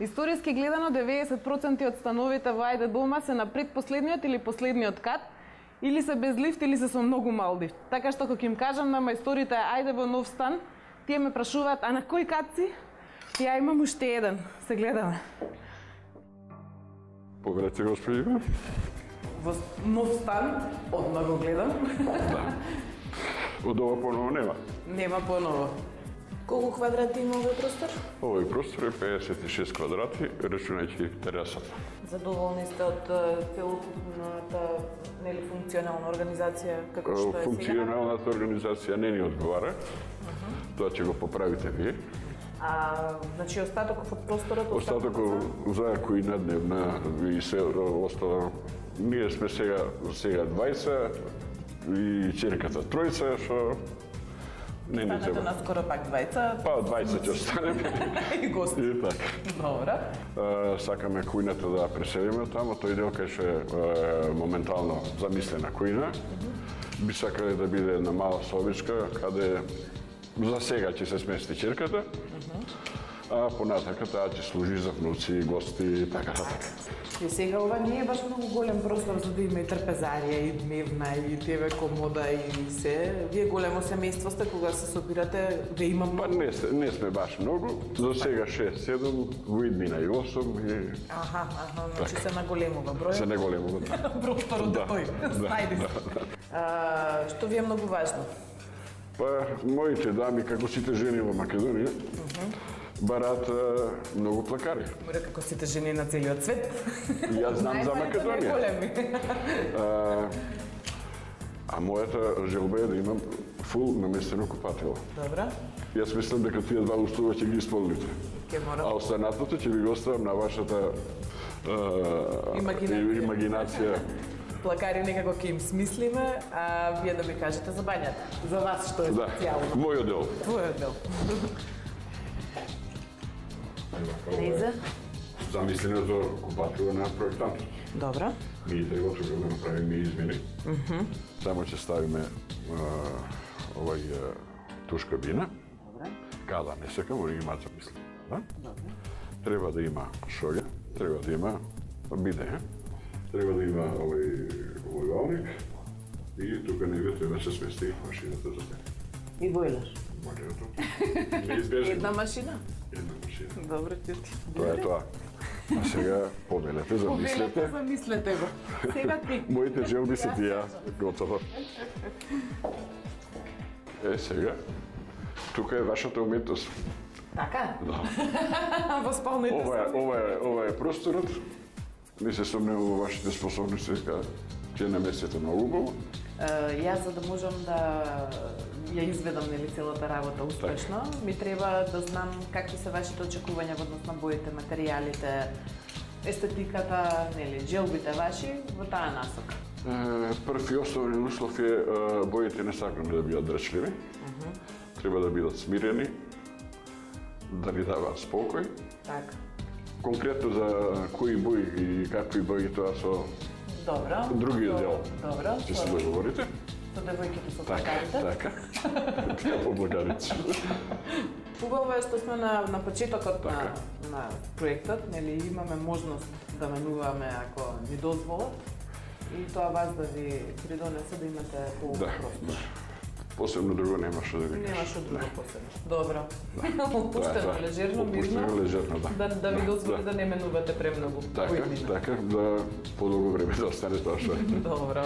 Историски гледано 90% од становите во Ајде дома се на предпоследниот или последниот кат, или се без лифт или се со многу мал лифт. Така што кога им кажам на мајсторите ајде во нов стан, тие ме прашуваат а на кој кат си? Ја имам уште еден. Се гледаме. Повелете, господи. Во нов стан, одма го гледам. Да. Од ова поново нема. Нема поново. Колку квадрати има овој простор? Овој простор е 56 квадрати, рачунајќи терасата. Задоволни сте од целокупната функционална организација како што е сега? Функционалната организација не ни одговара. Тоа ќе го поправите вие. Значи остатокот од просторот? Остатокот за кујна и се остало. Ние сме сега двајца и ќерката тројца, што не ни треба. Наскоро пак двајца. Па, двајца ќе останеме. И гости. И така. Добра. Сакаме кујната да преселиме тамо, тој дел кај што е моментално замислена кујна. Би сакале да биде една мала собичка, каде за сега ќе се смести ќерката, а понатака таа ќе служи за внуци, гости и така нататък. И сега ова не е баш многу голем простор за да има и трпезарија, и дневна, и ТВ комода, и се. Вие големо семејство сте кога се собирате, ве има многу? Па не сме баш многу, за сега 6-7, во иднина и 8 и... Значи се наголемува број? Се наголемува, да. Просторот е тој, знајде се. Што ви е многу важно? Па, моите дами, како сите жени во Македонија, бараат многу плакари. Море како сите жени на целиот свет. Јас знам за Македонија. А мојата желба е да имам фул наместено купатило. Добра. Јас мислам дека тие два услова ќе ги исполните. А останатото ќе ви го оставам на вашата имагинација. Плакари некако ќе им смислиме, а вие да ми кажете за бањата. За вас што е специјално. Да, мојот дел. Твојот дел. Леза? Замисленото купатило на проектантот. Добра. Ние треба тука да направиме измени. Само ќе ставиме овај туш кабина. Добра. Када не сакам, они имаат замислено. Да? Добра. Треба да има шолја, треба да има биде, треба да има овај умивалник и тука негде треба да се смести машината за тек. И бойлер. Бойлерото. Неизбежно. Една машина? Една машина. Добре, тјути. Тоа е тоа. А сега повелете, замислете. Замислете го. Сега ти. Моите желби се тие, готово. Сега, тука е вашата уметност. Така? Да. Во спалните Ова е просторот. Не се сомневам во вашите способности, ќе наместите многу убаво. Јас за да можам да ја изведам целата работа успешно, ми треба да знам какви се вашите очекувања во однос на боите, материјалите, естетиката, желбите ваши во таа насока. Прв и основен услов е боите не сакаме да бидат драчливи. Треба да бидат смирени, да ви даваат спокој. Така. Конкретно за кои бои и какви бои тоа со другиот дел. Добро. Ќе се договорите. Со девојките со плакарите. Така. По плакарите. Убаво е што сме на почетокот на проектот, имаме можност да менуваме ако ни дозволат и тоа вас да ви придонесе да имате полно простор. Посебно друго нема што да ви кажа. Нема што друго посебно. Добро. Опуштено, лежерно, мирно. Опуштено, лежерно, да. Да ви дозволи да не менувате премногу. Така, да подолго време да остане тоа што. Добро.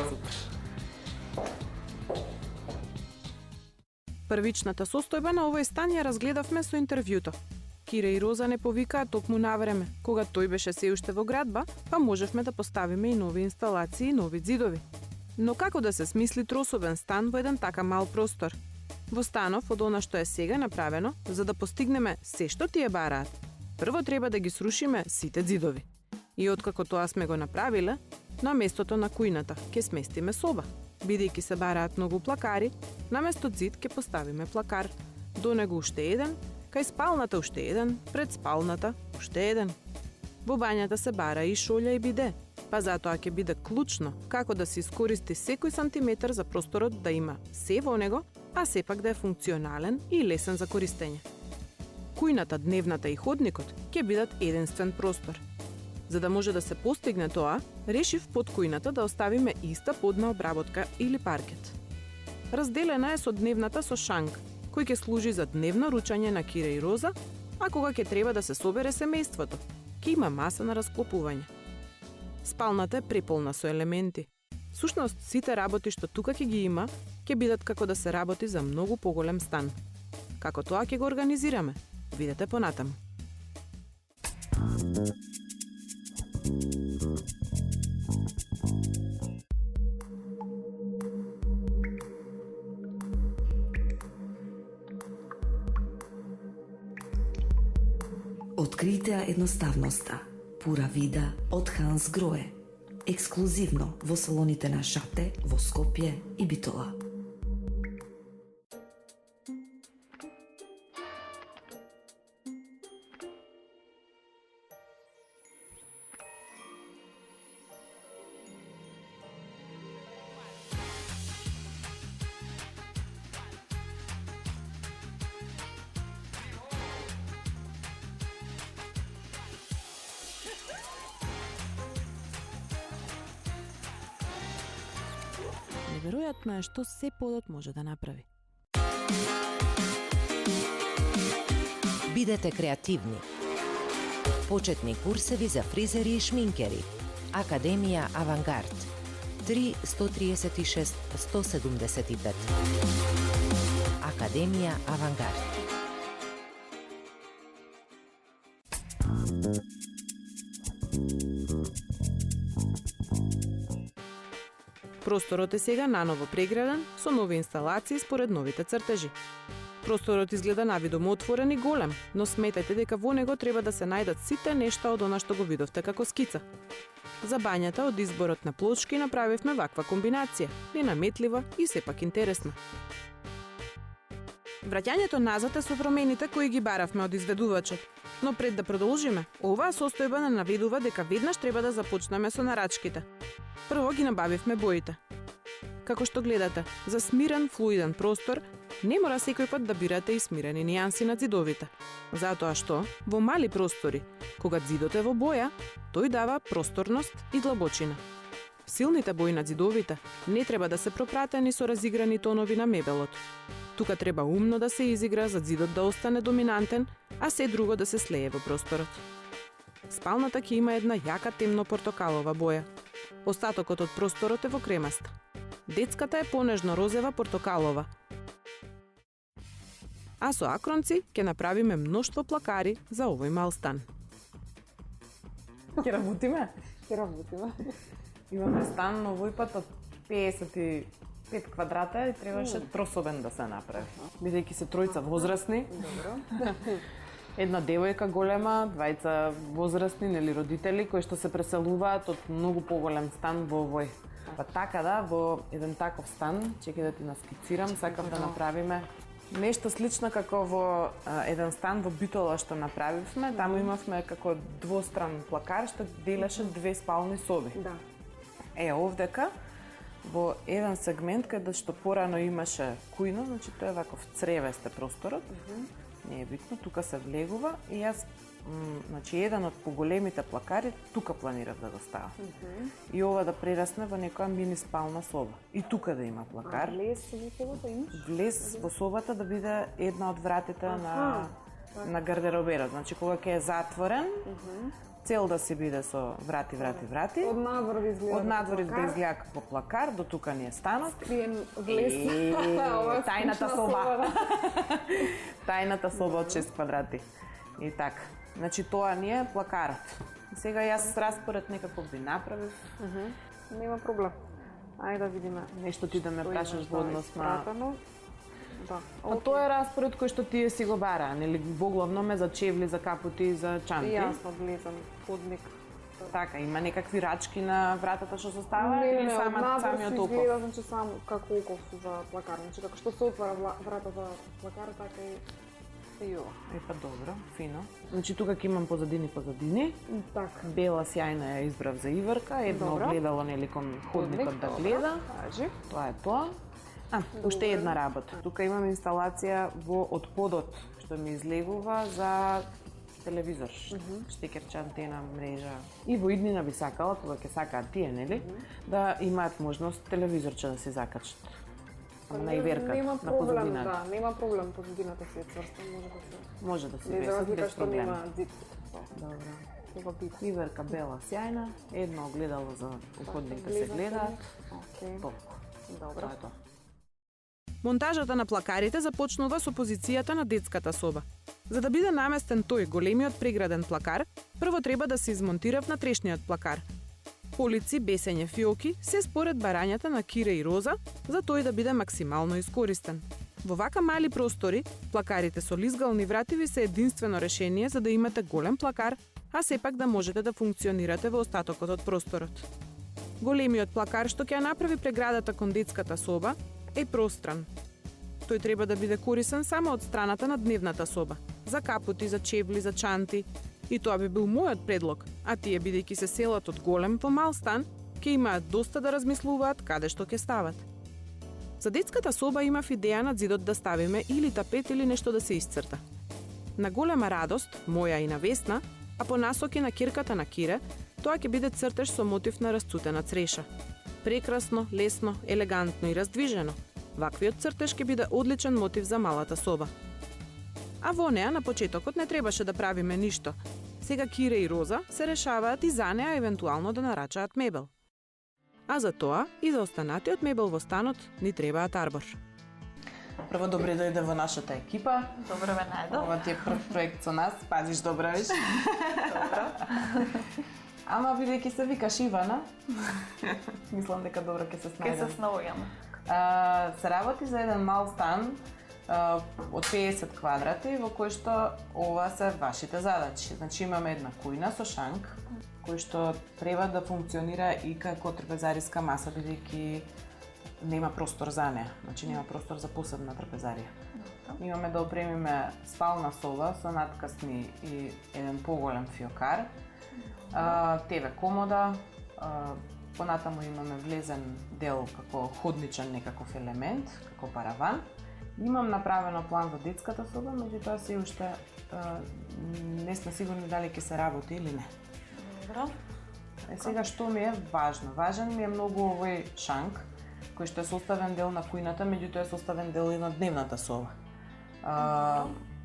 Првичната состојба на овој стан ја разгледавме со интервјуто. Кире и Роза не повикаа токму на време. Кога тој беше се уште во градба, па можевме да поставиме и нови инсталации и нови ѕидови. Но како да се смисли трособен стан во еден така мал простор? Во станов од она што е сега направено, за да постигнеме се што тие бараат, прво треба да ги срушиме сите ѕидови. И откако тоа сме го направиле, на местото на кујната ќе сместиме соба. Бидејќи се бараат многу плакари, наместо ѕид ќе поставиме плакар. До него уште еден, кај спалната уште еден, пред спалната уште еден. Во бањата се бара и шолја и биде, па затоа ќе биде клучно како да се искористи секој сантиметар за просторот да има се во него, а сепак да е функционален и лесен за користење. кујната, дневната и ходникот ќе бидат единствен простор. За да може да се постигне тоа, решив под кујната да оставиме иста подна обработка или паркет. Разделена е со дневната со шанк, кој ќе служи за дневно ручање на Кира и Роза, а кога ќе треба да се собере семејството, ќе има маса на расклопување. Спалната е преполна со елементи. Сушност, сите работи што тука ќе ги има, ќе бидат како да се работи за многу поголем стан. Како тоа ќе го организираме? Видете понатаму. Открите едноставноста. Пура вида од Ханс Грое. Ексклузивно во салоните на Шате во Скопје и Битола. Неверојатно е што се подот може да направи. Бидете креативни. Почетни курсеви за фризери и шминкери. Академија Авангард. 3 136 175. Академија Авангард. Просторот е сега наново преграден со нови инсталации според новите цртежи. Просторот изгледа навидомо отворен и голем, но сметајте дека во него треба да се најдат сите нешта од она што го видовте како скица. За бањата од изборот на плочки направивме ваква комбинација, ненаметлива и сепак интересна. Враќањето назад е со промените кои ги баравме од изведувачот, но пред да продолжиме, оваа состојба не наведува дека веднаш треба да започнеме со нарачките. Прво ги набавивме боите. Како што гледате, за смирен, флуиден простор, не мора секој пат да бирате и смирени нијанси на ѕидовите. Затоа што, во мали простори, кога ѕидот е во боја, тој дава просторност и длабочина. Силните бои на ѕидовите не треба да се пропратени со разиграни тонови на мебелот. Тука треба умно да се изигра за ѕидот да остане доминантен, а се друго да се слее во просторот. Спалната ќе има една јака темно портокалова боја. Остатокот од просторот е во кремаста. Детската е понежно розева портокалова. А со акронци ќе направиме мноштво плакари за овој мал стан. Ќе работиме? Ќе работиме. Имаме стан овој пат од 55 квадрата и требаше трособен да се направи. Бидејќи се тројца возрастни. Добро. Една девојка голема, двајца возрастни, нели родители кои што се преселуваат од многу поголем стан во овој. Па така да, во еден таков стан, чекај да ти наскицирам, сакав да направиме нешто слично како во еден стан во Битола што направивме. Таму имавме како двостран плакар што делеше две спални соби. Да. Овдека во еден сегмент каде што порано имаше кујно, значи тоа е ваков цревесте просторот. Не е битно, тука се влегува и јас значи еден од поголемите плакари тука планирав да го ставам. И ова да прерасне во некоја мини спална соба. И тука да има плакар. Влез во собата имаш? Влез во собата да биде една од вратите на гардероберот. Значи кога ќе е затворен, цел да си биде со врати. Од надвор да изгледа. Од надвор да изгледа како плакар, до тука ни е станот. Скриен влез. Тајната соба. Тајната соба од 6 квадрати. И така. Значи тоа ни е плакарот. Сега јас распоред некако би направив. Нема проблем. Ајде да видиме. Нешто ти да ме прашаш во однос на... Да. Па тоа е распоред кој што тие си го бараа, нели воглавно ме за чевли, за капути, за чанти. Јасно, влезам, ходник. Така, има некакви рачки на вратата што се ставаат или самиот оков? Не, значи само како оков за плакар, значи како што се отвара врата за плакар, така и ова. Па добро, фино. Значи тука ќе имам позадини. Така. Бела сјајна ја избрав за Иварка, едно огледало нели кон ходникот да гледа. Кажи. Тоа е тоа. Уште една работа. Тука имам инсталација од подот што ми излегува за телевизор, штекерче, антена, мрежа. И во иднина би сакала, кога ќе сакаат тие, нели, да имаат можност телевизорче да се закачат. Ама на иверката, Нема на проблем, позадината. да, нема проблем, позадината си е цврста, може да се... Може да се За весат разлика без што проблем. нема зид. Добро. Кога пита. Иверка бела, сјајна, едно огледало за уходник да се гледаат. Окей. Толку. Добро. Тоа е тоа. Монтажата на плакарите започнува со позицијата на детската соба. За да биде наместен тој големиот преграден плакар, прво треба да се измонтира внатрешниот плакар. Полици, бесење, фиоки, се според барањата на Кира и Роза, за тој да биде максимално искористен. Во вака мали простори, плакарите со лизгални вративи се единствено решение за да имате голем плакар, а сепак да можете да функционирате во остатокот од просторот. Големиот плакар што ќе ја направи преградата кон детската соба е простран. Тој треба да биде корисен само од страната на дневната соба, за капоти, за чевли, за чанти. И тоа би бил мојот предлог, а тие бидејќи се селат од голем во мал стан, ќе имаат доста да размислуваат каде што ќе стават. За детската соба имав идеја на зидот да ставиме или тапет или нешто да се исцрта. На голема радост, моја и на Весна, а по насоки на кирката на Кире, тоа ќе биде цртеж со мотив на расцутена цреша. Прекрасно, лесно, елегантно и раздвижено. Ваквиот цртеж ќе биде одличен мотив за малата соба. А во неа на почетокот не требаше да правиме ништо. Сега Кира и Роза се решаваат и за неа евентуално да нарачаат мебел. А за тоа и за останатиот мебел во станот ни требаат арбор. Прво добре дојде во нашата екипа. Добро ве најдов. Ова ти е прв проект со нас, пазиш добро виш. Добро. Ама бидејќи се викаш Ивана, мислам дека добро ќе се Ке снајдеме. се снаоѓаме. Се работи за еден мал стан од 50 квадрати во кој што ова се вашите задачи. Значи имаме една кујна со шанк кој што треба да функционира и како трпезариска маса бидејќи нема простор за неа, значи нема простор за посебна трпезарија. Имаме да опремиме спална соба со наткасни и еден поголем фиокар, ТВ комода, понатаму имаме влезен дел како ходничен некаков елемент, како параван. Имам направено план за детската соба, меѓутоа се уште не сме сигурни дали ќе се работи или не. Добро. Сега што ми е важно? Важен ми е многу овој шанк, кој што е составен дел на кујната, меѓутоа е составен дел и на дневната соба.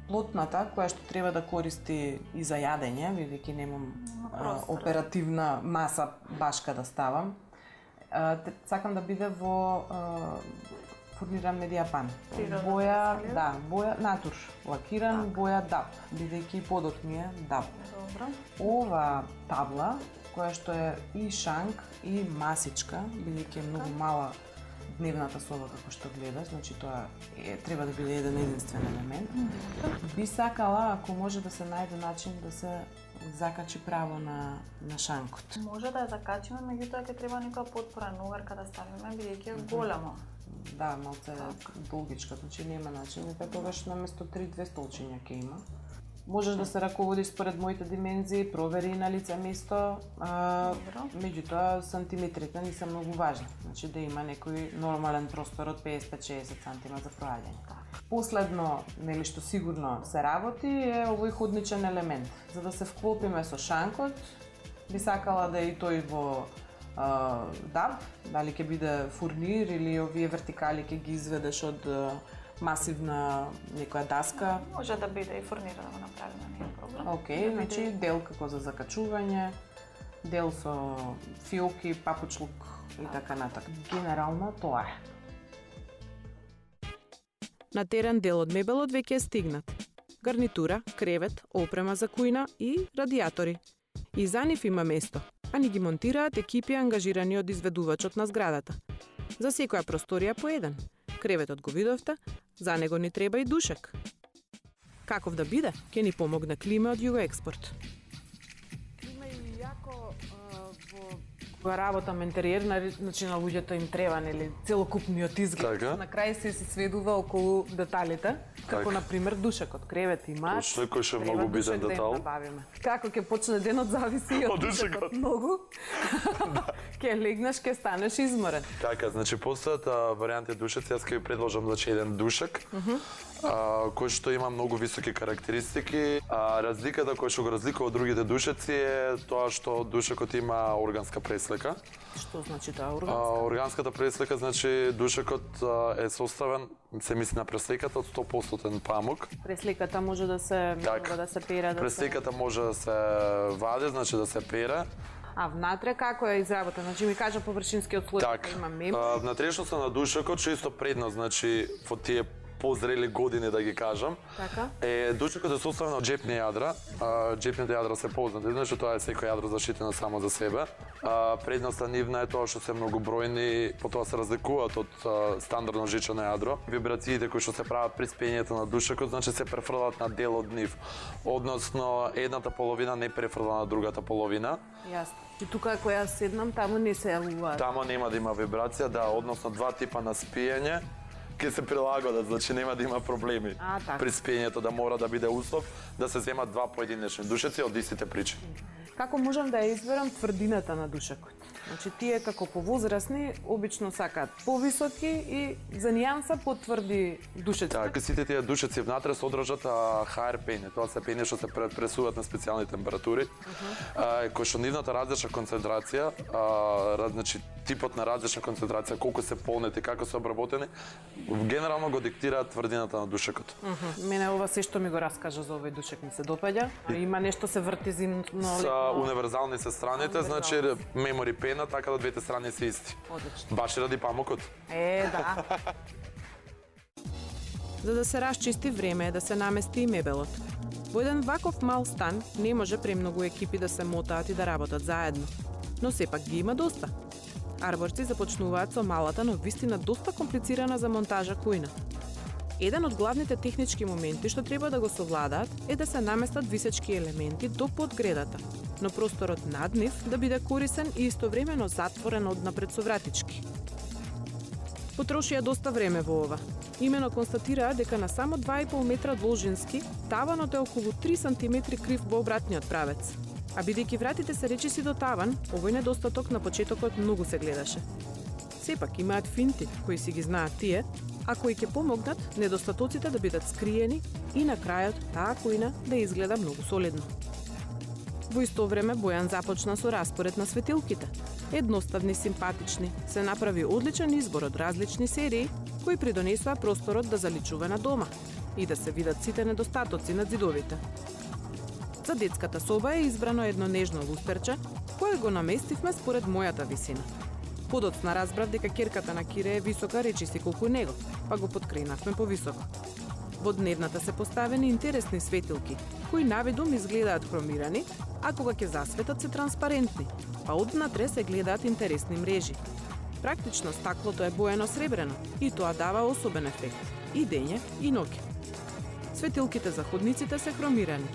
Плотната, која што треба да користи и за јадење, бидејќи немам оперативна маса башка да ставам, сакам да биде во фурниран медијапан. Боја, да, боја натур, лакиран, боја DAP, бидејќи подот ми е DAP. Добро. Ова табла, која што е и шанк и масичка, бидејќи е многу мала дневната соба како што гледаш, значи тоа треба да биде еден единствен елемент. Би сакала ако може да се најде начин да се закачи право на шанкот. Може да ја закачиме, меѓутоа ќе треба некоја потпора новарка да ставиме, бидејќи е големо. Да, малце долгичка, значи нема начин, дека тогаш наместо 3-2 столчиња ќе има. Можеш да се раководиш според моите димензии, провери на лице место, меѓутоа сантиметрите не се многу важни. Значи да има некој нормален простор од 55-60 см за проаѓање. Последно, нели што сигурно се работи, е овој ходничен елемент. За да се вклопиме со шанкот, би сакала да е и тој во DAP, дали ќе биде фурнир или овие вертикали ќе ги изведеш од масивна некоја даска. Може да биде и фурнира да го направиме, не е проблем. Океј, значи дел како за закачување, дел со фиоки, папучлук и така натаму. Генерално тоа е. На терен дел од мебелот веќе е стигнат. Гарнитура, кревет, опрема за кујна и радиатори. И за нив има место, а ни ги монтираат екипи ангажирани од изведувачот на зградата. За секоја просторија по еден. Креветот го видовте, за него ни треба и душек. Каков да биде, ќе ни помогне Климе од Југоекспорт. Има и јако во Кога работам интериер, значи на луѓето им треба, нели, целокупниот изглед. Така. На крај се сведува околу деталите, како Така. на пример душекот, кревет и мат. Точно, кој ше Треба многу битен душек да им детал. набавиме. Како ќе почне денот зависи и од Од душекот. душекот многу. Ќе легнеш, ќе станеш изморен. Така, значи постојат варијанти душеци, јас ќе ви предложам значи еден душек, кој што има многу високи карактеристики. Разликата која што го разликува од другите душеци е тоа што душекот има органска преслика. Што значи тоа органска? Органската преслика значи душекот е составен, се мисли на пресликата од 100% памук. Пресликата може да се Така. да се пере, да Пресликата може да се вади, значи да се пере. А внатре како е изработен? Значи ми кажа површинскиот слој, Така. има мембрана. Внатрешноста на душекот чисто предност, значи во тие позрели години да ги кажам. Така. Душекот е составен од џепни јадра. Џепните јадра се познати, значи тоа е секој јадро заштитено само за себе. Предноста нивна е тоа што се многобројни, потоа се разликуваат од стандардно жичено јадро. Вибрациите кои што се прават при спењето на душекот, значи се префрлат на дел од нив. Односно, едната половина не префрла на другата половина. Јасно. И тука која седнам, таму не се јавуваат. Тамо нема да има вибрација, да, односно два типа на спиење ќе се прилагодат, значи нема да има проблеми така. при спиењето, да мора да биде услов да се земат два поединечни душеци од истите причини. Како можам да ја изберам тврдината на душекот? Значи тие како повозрасни обично сакаат повисоки и за нијанса потврди душеци. Така, сите тие душеци внатре содржат HR пење, тоа се пење што се пресуваат на специјални температури, кој што нивната различна концентрација, значи типот на различна концентрација, колку се полнети, како се обработени, генерално го диктираат тврдината на душекот. Мене ова се што ми го раскажа за овој душек ми се допаѓа. Има нешто се врти зимно. Универзални се страните, значи мемори пена, така да двете страни се исти. Одлично. Баш ради памукот. Да. За да се расчисти, време е да се намести и мебелот. Во еден ваков мал стан не може премногу екипи да се мотаат и да работат заедно, но сепак ги има доста. Арборци започнуваат со малата, но вистина доста комплицирана за монтажа кујна. Еден од главните технички моменти што треба да го совладаат е да се наместат висечки елементи до подгредата, но просторот над нив да биде корисен и истовремено затворен од напред со вратички. Потрошија доста време во ова. Имено констатираа дека на само 2,5 метра должински, таванот е околу 3 сантиметри крив во обратниот правец. А бидејќи вратите се речиси до таван, овој недостаток на почетокот многу се гледаше. Сепак имаат финти, кои си ги знаат тие, а кои ќе помогнат недостатоците да бидат скриени и на крајот таа кујна да изгледа многу солидно. Во исто време Бојан започна со распоред на светилките. Едноставни, симпатични, се направи одличен избор од различни серии кои придонесоа просторот да заличува на дома и да се видат сите недостатоци на зидовите. За детската соба е избрано едно нежно лустерче, кое го наместивме според мојата висина. Подоцна разбрав дека ќерката на Кире е висока речиси колку него, па го подкренавме повисоко. Во дневната се поставени интересни светилки, кои навидум изгледаат хромирани, а кога ќе засветат се транспарентни, па однатре се гледаат интересни мрежи. Практично стаклото е боено сребрено и тоа дава особен ефект, и дење и ноќе. Светилките за ходниците се хромирани.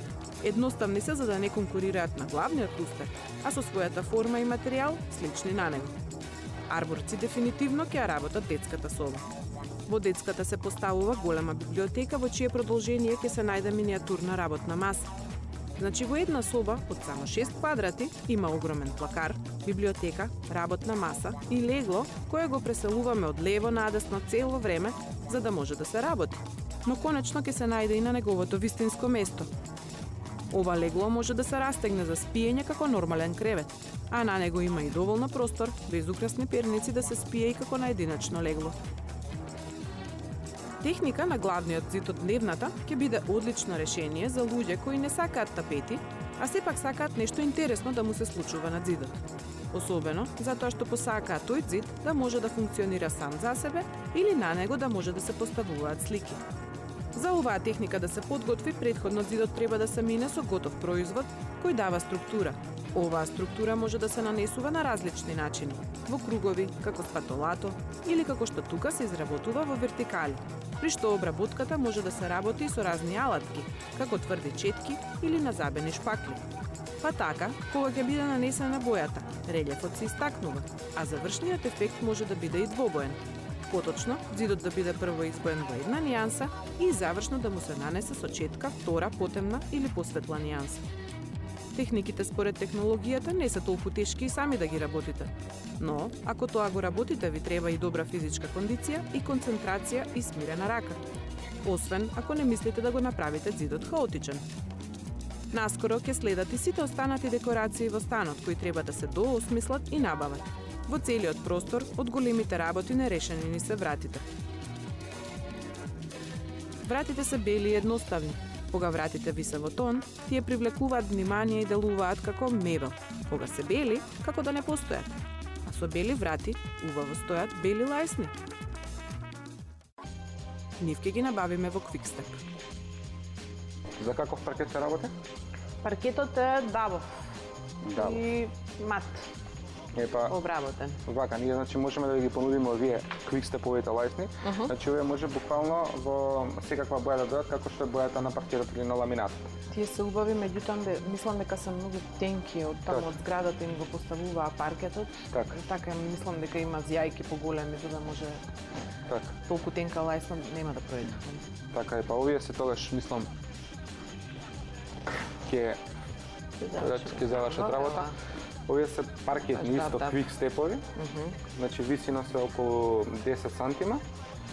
Едноставни се за да не конкурираат на главниот лустер, а со својата форма и материјал слични на него. Арборци дефинитивно ќе ја работат детската соба. Во детската се поставува голема библиотека во чие продолжение ќе се најде миниатурна работна маса. Значи во една соба од само 6 квадрати има огромен плакар, библиотека, работна маса и легло кое го преселуваме од лево надесно цело време за да може да се работи. Но конечно ќе се најде и на неговото вистинско место. Ова легло може да се растегне за спиење како нормален кревет, а на него има и доволно простор, без украсни перници да се спие и како на единачно легло. Техника на главниот зид од дневната ќе биде одлично решение за луѓе кои не сакаат тапети, а сепак сакаат нешто интересно да му се случува на зидот. Особено затоа што посакаат тој зид да може да функционира сам за себе или на него да може да се поставуваат слики. За оваа техника да се подготви, претходно зидот треба да се мине со готов производ кој дава структура. Оваа структура може да се нанесува на различни начини, во кругови, како спатолато, или како што тука се изработува во вертикали, при што обработката може да се работи и со разни алатки, како тврди четки или назабени шпакли. Па така, кога ќе биде нанесена бојата, релјефот се истакнува, а завршниот ефект може да биде и двобоен. Поточно, зидот да биде прво избоен во една нијанса и завршно да му се нанесе со четка втора потемна или посветла нијанса. Техниките според технологијата не се толку тешки и сами да ги работите. Но, ако тоа го работите, ви треба и добра физичка кондиција и концентрација и смирена рака. Освен ако не мислите да го направите зидот хаотичен. Наскоро ќе следат и сите останати декорации во станот кои треба да се доосмислат и набават. Во целиот простор од големите работи нерешени ни се вратите. Вратите се бели и едноставни. Кога вратите висе во тон, тие привлекуваат внимание и делуваат како мебел. Кога се бели, како да не постојат. А со бели врати, убаво стојат бели лајсни. Нив ќе ги набавиме во Quickstep. За каков паркет се работи? Паркетот е дабов. Дабов. И мат. Епа, Обработен. вака, ние значи можеме да ги понудиме овие Quickstep-овите лајсни. Значи овие може буквално во секаква боја да дојдат како што е бојата на паркетот или на ламинатот. Тие се убави, меѓутоа мислам дека се многу тенки од таму од зградата им го поставуваа паркетот. Така мислам дека има зјајки поголеми за да може толку тенка лајсна нема да пројде. Така е, па овие се тогаш мислам ќе завршат работа. Овие се паркетни исто Quickstep-ови. Значи висина се околу 10 сантима,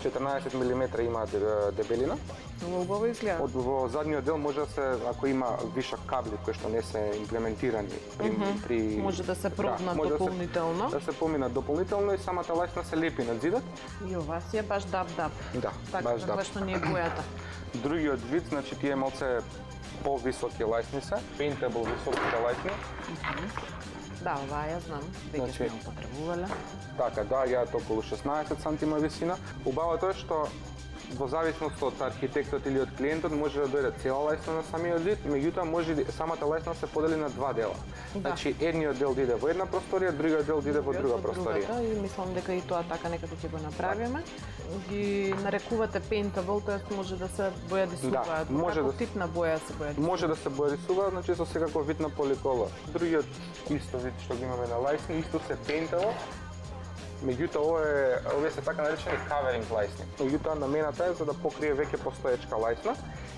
14 мм има дебелина. Много убаво изгледа. Во задниот дел може да се, ако има вишок кабли кои што не се имплементирани при може да се пробнат дополнително. Да се поминат дополнително и самата лајсна се лепи над зидот. И ова си е баш даб-даб. Да, така, баш даб. Така што не е бојата. Другиот вид, значи тие малце повисоки лајсни се, paintable високите лајсни. Да, оваа ја знам, веќе сме употребувале. Така, доаѓаат околу 16 сантима висина. Убавото е што во зависност од архитектот или од клиентот може да дојде цела лајсна на самиот зид, меѓутоа може самата лајсна се подели на два дела. Значи едниот дел иде во една просторија, другиот дел иде во друга просторија. И мислам дека и тоа така некако ќе го направиме. Ги нарекувате paintable, тоест може да се бојадисуваат. Може Како тип на боја се бојадисуваат? Може да се бојадисуваат, значи со секаков вид на поликола. Другиот исто вид што ги имаме на лајсни, исто се paintable. Меѓутоа овие се така наречени covering лајсни. Меѓутоа намената е за да покрие веќе постоечка лајсна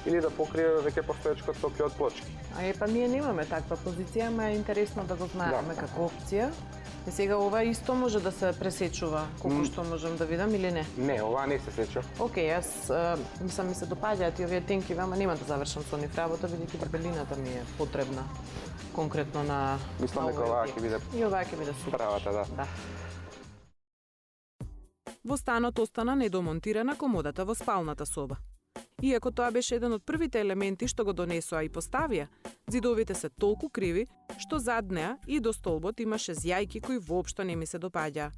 или да покрие веќе постоечко цоки од плочки. Па ние немаме таква позиција, ама е интересно да го знаеме како опција. И сега ова исто може да се пресечува, колку што можам да видам или не? Не, ова не се сечува. Океј, јас мислам ми се допаѓаат и овие тенки, ама нема да завршам со нив работа, бидејќи дебелината ми е потребна конкретно на мислам дека оваа ќе биде и оваа ќе биде супер. Правата, да. Во станот остана недомонтирана комодата во спалната соба. Иако тоа беше еден од првите елементи што го донесоа и поставија, зидовите се толку криви, што зад неа и до столбот имаше зјајки кои воопшто не ми се допаѓаа.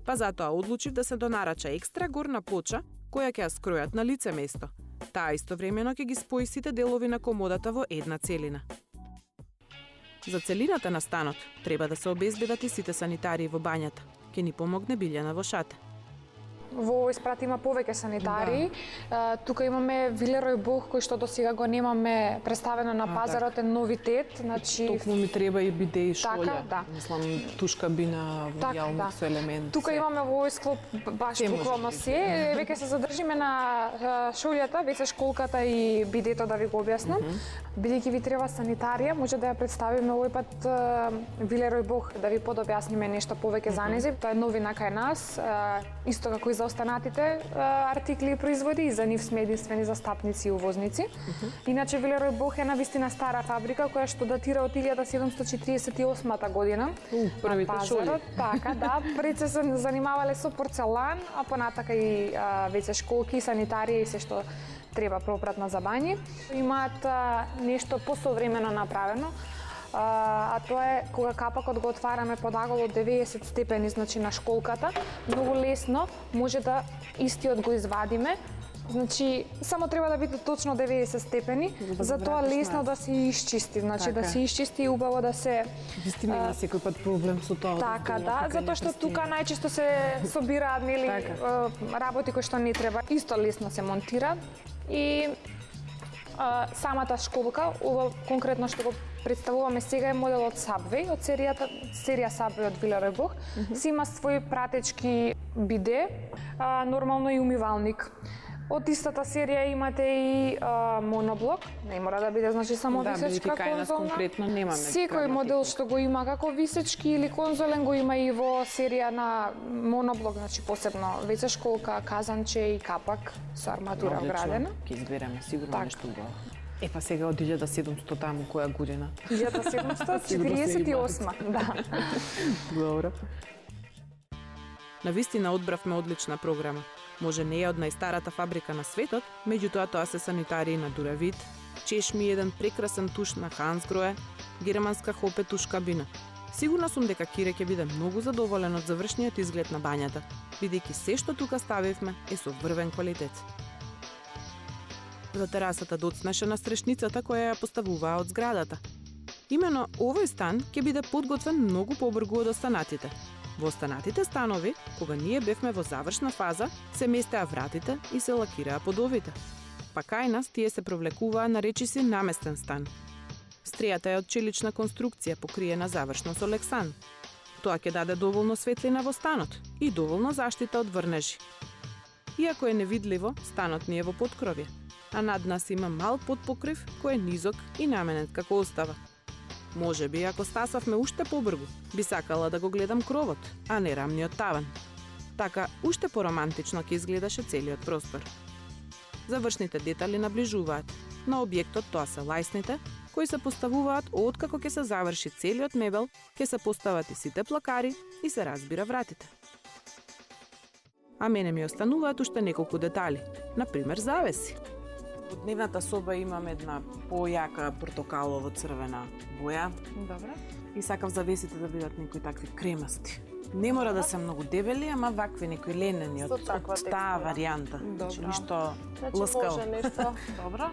Па затоа одлучив да се донарача екстра горна плоча, која ќе ја скројат на лице место. Таа истовремено ќе ги спои сите делови на комодата во една целина. За целината на станот треба да се обезбедат и сите санитари во бањата. Ќе ни помогне Билјана во Шате. Во овој спрат има повеќе санитари. Тука имаме Вилерој Бог кој што досега го немаме представено на пазарот, е новитет, значи Токму ми треба и биде и шолја. Така, да. Мислам тушка бина во јалник со елементи. Тука имаме во овој склоп баш буквално се. Веќе се задржиме на шолјата, веќе школката и бидето да ви го објаснам. Бидејќи ви треба санитарија, може да ја представиме овој пат Вилерој Бог да ви подобјасниме нешто повеќе за нејзив. Тоа е новина кај нас, исто како и за останатите артикли и производи, и за нив сме единствени застапници и увозници. Иначе Вилерој Бог е навистина стара фабрика која што датира од 1748 година. Првите шоли. Така, да, пред се занимавале со порцелан, а понатака и веќе школки, санитарија и се што треба пропратна за бањи. Имаат нешто посовремено направено, а тоа е кога капакот го отвараме под агол од 90 степени, значи на школката, многу лесно може да истиот го извадиме. Значи, само треба да биде точно 90 степени, за тоа лесно да се исчисти, значи да се исчисти и убаво да се... Вистина има секој пат проблем со тоа. Така, да, затоа што тука најчесто се собираат, нели, работи кои што не треба, исто лесно се монтираат и самата школка, ова конкретно што го представуваме сега е моделот Subway од серија Subway од Виларој си има свој пратечки биде, нормално и умивалник. Од истата серија имате и моноблок, не мора да биде значи само висечка конзолна. Конкретно немаме. Секој модел што го има како висечки или конзолен го има и во серија на моноблок, значи посебно веќе школка, казанче и капак со арматура вградена. Ќе избереме сигурно Така. нешто убаво. Па сега од 1700 таму која година? 1748, да. Добро. Навистина одбравме одлична програма. Може не е од најстарата фабрика на светот, меѓутоа тоа се санитарии на Дуравит, чешми еден прекрасен туш на Хансгрое, германска хопе туш кабина. Сигурна сум дека Кире ќе биде многу задоволен од завршниот изглед на бањата, бидејќи се што тука ставивме е со врвен квалитет. За терасата доцнеше на стрешницата која ја поставуваа од зградата. Имено овој стан ќе биде подготвен многу побрзо од останатите. Во останатите станови, кога ние бевме во завршна фаза, се местеа вратите и се лакираа подовите. Па кај нас тие се провлекуваа на речиси наместен стан. Стријата е од челична конструкција покриена завршно со лексан. Тоа ќе даде доволно светлина во станот и доволно заштита од врнежи. Иако е невидливо, станот ни е во поткровје, а над нас има мал подпокрив кој е низок и наменет како остава. Може би, ако стасавме уште побрзо, би сакала да го гледам кровот, а не рамниот таван. Така, уште поромантично ќе изгледаше целиот простор. Завршните детали наближуваат. На објектот тоа се лајсните, кои се поставуваат откако ќе се заврши целиот мебел, ќе се постават и сите плакари и се разбира вратите. А мене ми остануваат уште неколку детали, например завеси. Во дневната соба имам една појака портокалово-црвена боја. Добре. И сакав завесите да бидат некои такви кремасти. Не мора да се многу дебели, ама вакви некои ленени од таа варијанта. Значи ништо ласкаво. Може нешто, добро.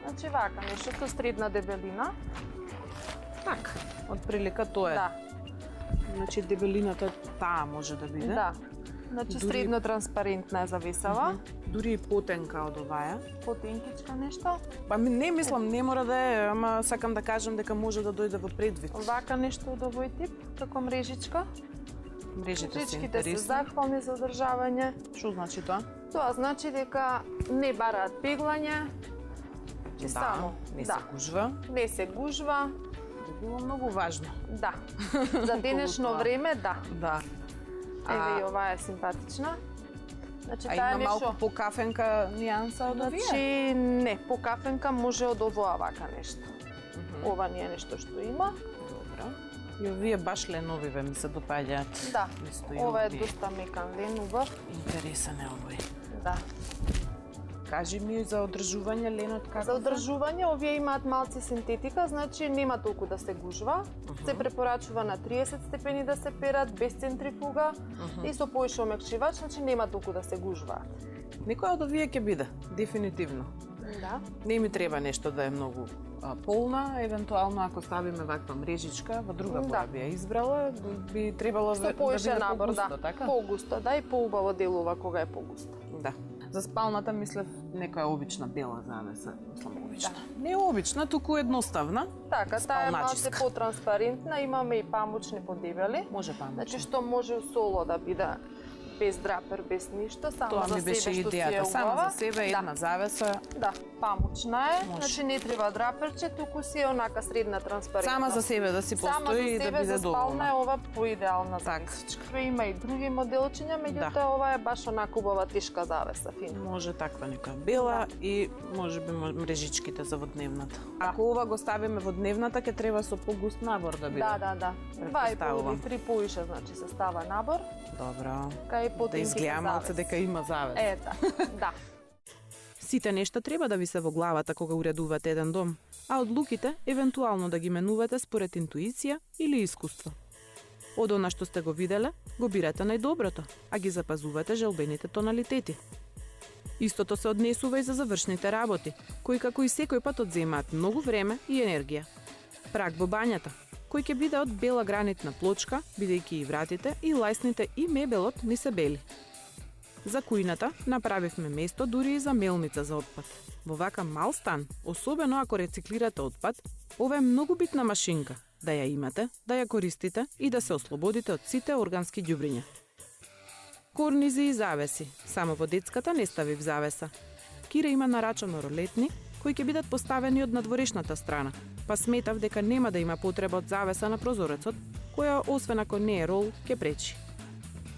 Значи вака, нешто со средна дебелина. Така, од прилика тоа е. Да. Значи дебелината таа може да биде. Да. Значи Дури- средно транспарентна е завесава. Дури и потенка од оваја. Потенкичка нешто. Па не мислам, не мора да е, ама сакам да кажам дека може да дојде во предвид. Вака нешто од овој тип, како мрежичка. Мрежите се Мрежичките се интересни. захвални за одржавање. Што значи тоа? Тоа значи дека не бараат пеглање. Че Да, само, не се да, гужва. не се гужва. Би било многу важно. Да. За денешно Тоа. време, да. Да. Еве и оваа е симпатична. Значи А таа има е нешто. малку покафенка нијанса од овие? Значи не, покафенка може од овоа вака нешто. Ова не е нешто што има. Добро. И овие баш леновиве ми се допаѓаат. Да. Исто и Ова е овие. доста мекан лен, убав. Интересен е овој. Да. Кажи ми за одржување ленот како За одржување овие имаат малци синтетика, значи нема толку да се гужва. Се препорачува на 30 степени да се перат без центрифуга и со поише омекчивач, значи нема толку да се гужваат. Некој од овие ќе биде, дефинитивно. Да. Не ми треба нешто да е многу полна, евентуално ако ставиме ваква мрежичка, во друга боја би ја избрала, би требало Со да поише биде набор, погусто, да. така? Погусто, да, и поубаво делува кога е погусто. Да. За спалната мислев некоја обична бела завеса, мислам обична. Не обична, туку едноставна. Така, таа е малце Спалначиска. потранспарентна, имаме и памучни подебели. Може памучни. Значи што може соло да биде без драпер, без ништо, само Тоа за ми беше себе што си е идејата, само убава. за себе една завеса. Да, памучна е, Може. значи не треба драперче, туку си е онака средна транспарентна. Сама за себе да си постои и да биде за спална е доволна. ова поидеална Так. завесичка. Има и други моделчиња, меѓутоа Да. ова е баш онака убава тешка завеса, фина. Може таква нека бела и може би мрежичките за во дневната. Ако ова го ставиме во дневната, ќе треба со погуст набор да биде. Да. 2,5 Претпоставувам. или 3 поише, значи се става набор, Добро. кај Да потенките изгледа малце завеси. дека има завес. Ета, да. Сите нешта треба да ви се во главата кога уредувате еден дом, а одлуките евентуално да ги менувате според интуиција или искуство. Од она што сте го виделе, го бирате најдоброто, а ги запазувате желбените тоналитети. Истото се однесува и за завршните работи, кои како и секој пат одземаат многу време и енергија. Праг во бањата, кој ќе биде од бела гранитна плочка, бидејќи и вратите, и лајсните и мебелот ни се бели. За кујната направивме место дури и за мелница за отпад. Во вака мал стан, особено ако рециклирате отпад, ова е многу битна машинка, да ја имате, да ја користите и да се ослободите од сите органски ѓубриња. Корнизи и завеси. Само во детската не ставив завеса. Кира има нарачано ролетни, кои ќе бидат поставени од надворешната страна, па сметав дека нема да има потреба од завеса на прозорецот, која, освен ако не е рол, ќе пречи.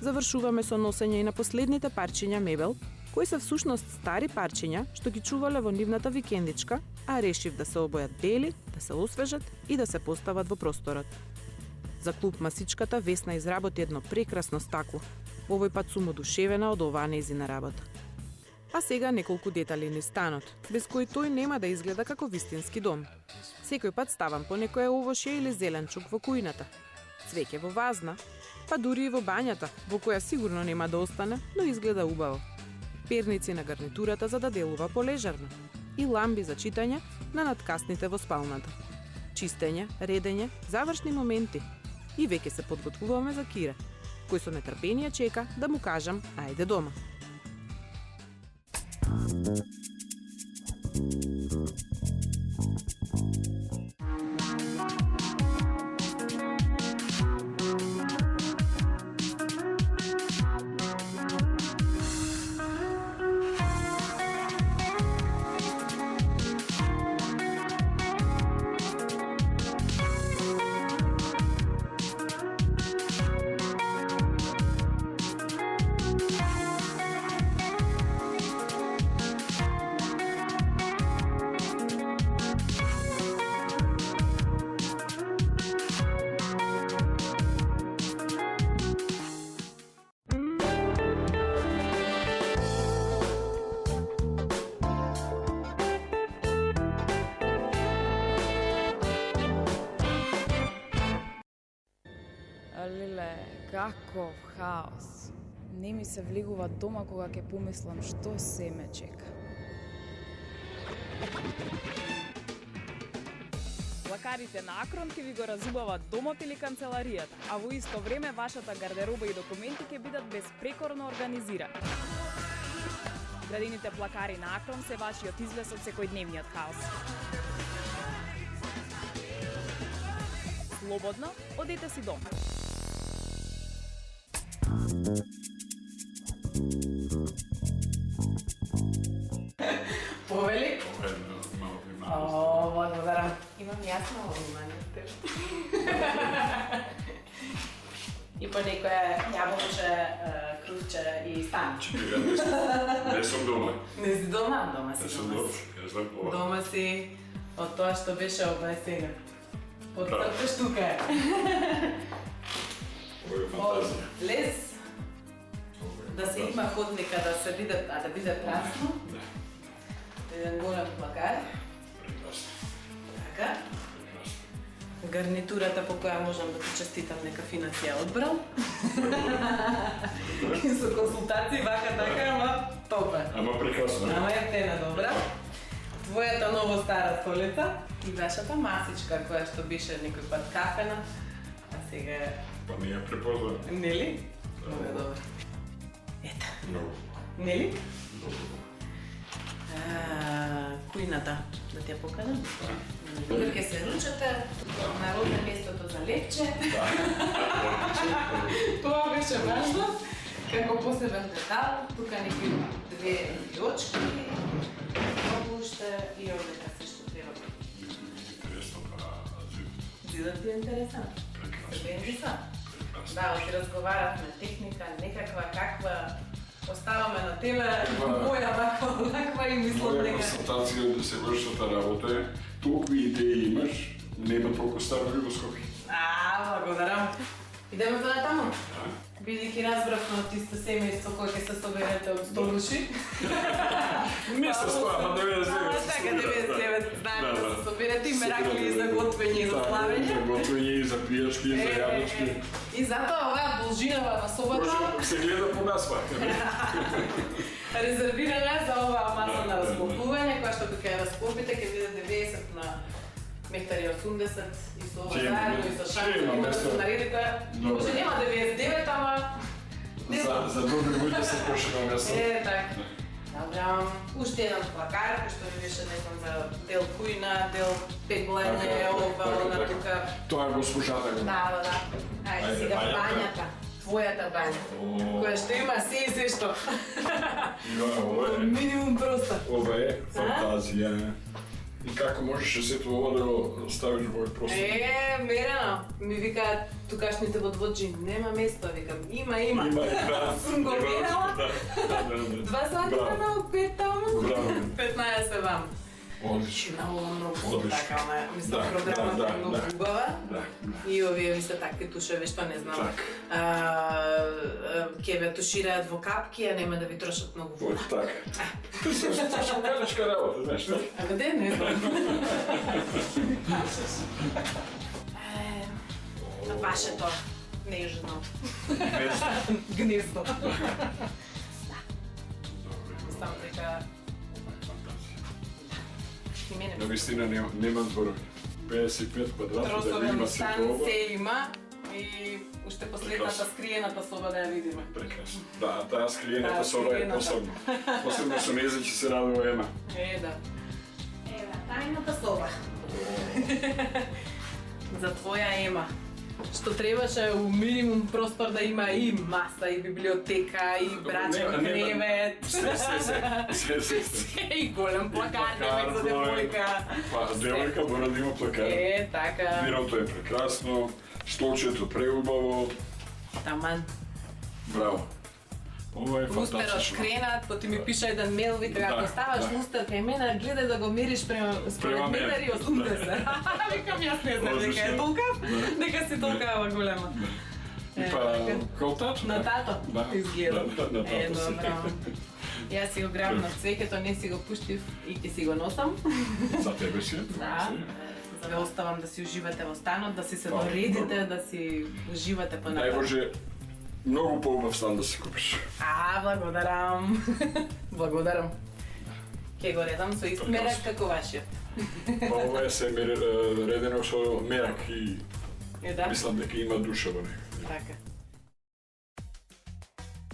Завршуваме со носење и на последните парчиња мебел, кои се всушност стари парчиња што ги чувале во нивната викендичка, а решив да се обојат бели, да се освежат и да се постават во просторот. За клуб Масичката Весна изработи едно прекрасно стакло. Овој пат сум одушевена од оваа нејзина работа. А сега неколку детали низ станот, без кои тој нема да изгледа како вистински дом. Секој пат ставам по некое овошје или зеленчук во кујната. Цвеќе во вазна, па дури и во бањата, во која сигурно нема да остане, но изгледа убаво. Перници на гарнитурата за да делува полежарно. И ламби за читање на надкасните во спалната. Чистење, редење, завршни моменти. И веќе се подготвуваме за Кира, кој со нетрпение чека да му кажам ајде дома. Леле, каков хаос. Не ми се влегува дома кога ќе помислам што се ме чека. Плакарите на Акрон ќе ви го разубават домот или канцеларијата, а во исто време вашата гардероба и документи ќе бидат безпрекорно организирани. Градените плакари на Акрон се вашиот излез од секојдневниот хаос. Слободно, одете си дома. Повели? О, благодарам. Имам јасно внимание. И по некоја јаболче, круче и станче. Не сум дома. Не си дома? Дома си. Не сум дома. Ја знам ова. Дома си од тоа што беше обнесено. Од трте штука е. Ова е фантазија. Лес, да се има ходника, да се биде, да биде прасно. Еден голем плакар. Прекрасно. Така. Гарнитурата по која можам да ти честитам, нека фина си ја одбрал. И со консултации вака така, ама топе. Ама прекрасно. Ама ефтена добра. Твојата ново стара столица и вашата масичка која што беше некој пат кафена, а сега е... Па не ја препознам. Нели? Много е добро. Ета. Много. Нели? Много. Кујната, да ти ја покажам? Тука ќе се ручате, народно местото за лепче. Тоа беше важно. Како посебен детал, тука некои две јочки, обуште и овдека се што треба. Интересно, па зидот. Зидот ти е интересант. Прекрасно. Бензиса. Да, си разговаравме техника, некаква, каква, оставаме на тебе, моја ваква и мислам Моја дека... констатација да се вршата работа е, толку идеи имаш, нема толку стави во Скопје. Благодарам. Идеме за натаму? Бидејќи разбравме од исто семејство кој ќе се соберете од 100 души. Не се стоја, ама 99. Така, 99, знаеме да се соберете и меракли за готвење и за славење. За готвење и за пијачки и за јадочки. И затоа оваа должинава на собота се гледа по нас пак. резервирана за оваа маса на расклопување, која што кога ја раскопите ќе биде 90 на мектари 80 и со ова заедно и со шанки, и да се наредите. Може нема 99, ама За добри луѓе се поширно место. така. Добра, уште еден плакар, кој што ми беше, не знам, за дел кујна, дел пеглање, ова, она тука. Тоа го слушате го. Да. Ајде сега бањата. Твојата бања. Која што има се што. Минимум простор. Ова е фантазија. И како можеш сето ова да го ставиш во овој простор? Мерено. Ми викаат тукашните водводжи, нема место, викам, има. Има, да. Сум го мерала. 2 сати на 5 таму. 15 вам. Одлично. Много така, мислам, програмата е многу убава. И овие ви се такви тушеви што не знам. Ќе ве тушираат во капки, а нема да ви трошат многу вода. Така. Ти се шоколачка работа, знаеш што? А каде не знам. Вашето нежно. Гнездо. Мислам дека На вистина нема зборови. 55 квадрати да тросовен има стан сето ова. се има и уште последната скриената соба да ја видиме. Прекрасно. Да, таа скриената соба е скриената. посебно. Посебно со нејзе ќе се радува Ема. Да. Ева, тајната соба. За твоја Ема. Што требаше у минимум простор да има и маса, и библиотека, и брачен кревет. Се. И голем плакат, немек за девојка. Па, девојка мора да има плакат. Така. Бирото е прекрасно, столчето преубаво. Таман. Браво. Ова е Лустерот фантастично. кренат, па ти ми пиша еден мейл, вика, ако ставаш лустер кај мене, гледај да го мериш според метари 80. Викам, јас не знам дека е толкав, дека си толкава голема. И па, као тато. На тато изгледа. На тато си. Добро. Јас си го грабнав цвеќето, не си го пуштив и ќе си го носам. За тебе си? Да. За да оставам да си уживате во станот, да си се доредите, да си уживате понатаму. Најбоже, многу поубав стан да си купиш. Благодарам. Благодарам. Ке го редам со ист мерак како вашиот. Па ова е се редено со мерак и Да. мислам дека има душа во него. Така.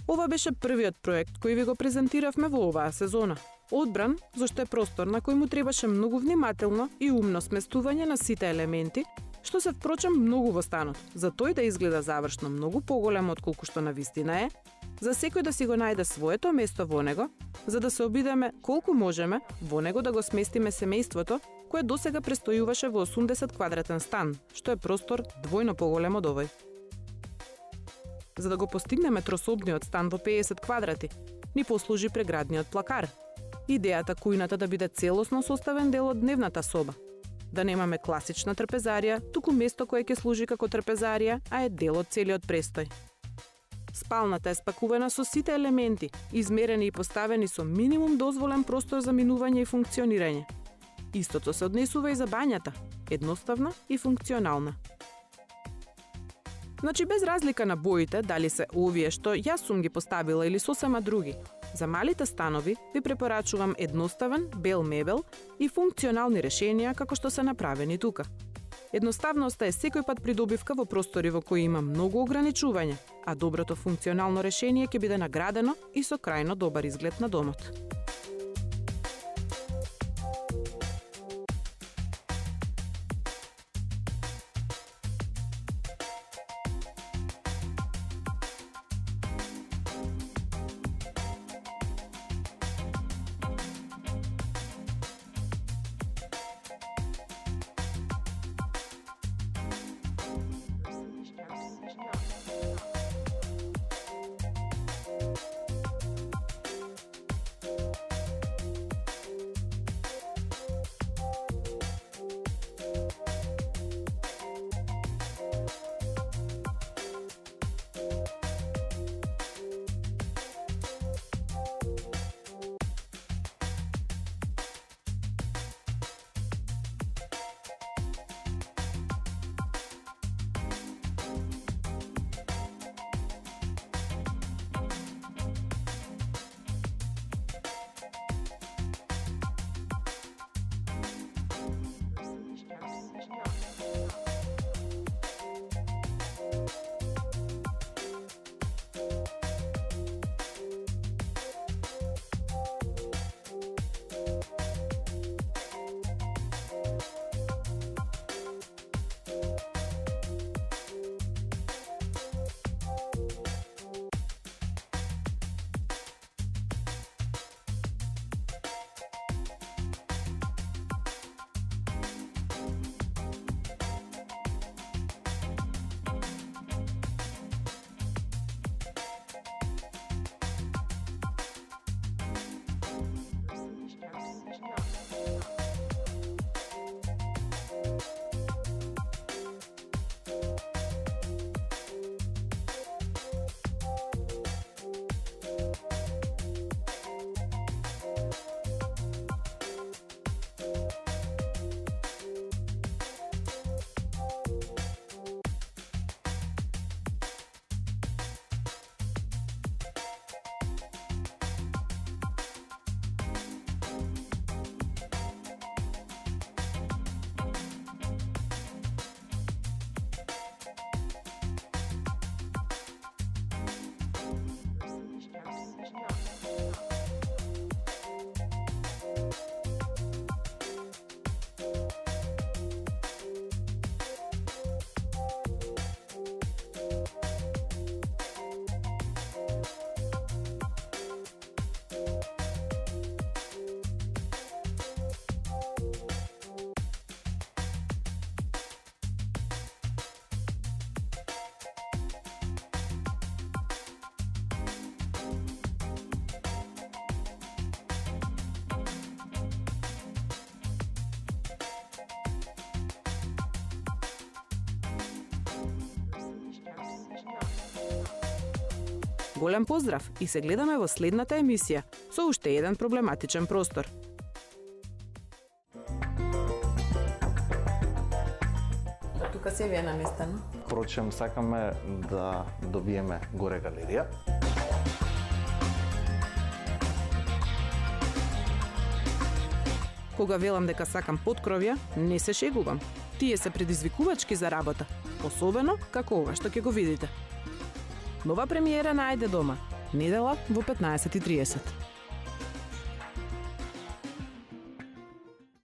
Ова беше првиот проект кој ви го презентиравме во оваа сезона. Одбран, зашто е простор на кој му требаше многу внимателно и умно сместување на сите елементи, што се впрочем многу во станот, за тој да изгледа завршно многу поголем отколку што на вистина е, за секој да си го најде своето место во него, за да се обидеме колку можеме во него да го сместиме семејството, кое досега престојуваше во 80 квадратен стан, што е простор двојно поголем од овој. За да го постигнеме трособниот стан во 50 квадрати, ни послужи преградниот плакар. Идејата кујната да биде целосно составен дел од дневната соба. Да немаме класична трпезарија, туку место кое ќе служи како трпезарија, а е дел од целиот престој. Спалната е спакувана со сите елементи, измерени и поставени со минимум дозволен простор за минување и функционирање. Истото се однесува и за бањата, едноставна и функционална. Значи, без разлика на боите, дали се овие што јас сум ги поставила или сосема други, за малите станови ви препорачувам едноставен, бел мебел и функционални решенија како што се направени тука. Едноставноста е секој пат придобивка во простори во кои има многу ограничување, а доброто функционално решение ќе биде наградено и со крајно добар изглед на домот. Голем поздрав и се гледаме во следната емисија со уште еден проблематичен простор. Тука се ви е наместено. Впрочем, сакаме да добиеме горе галерија. Кога велам дека сакам поткровја, не се шегувам. Тие се предизвикувачки за работа, особено како ова што ќе го видите. Нова премиера на Ајде дома, недела во 15:30.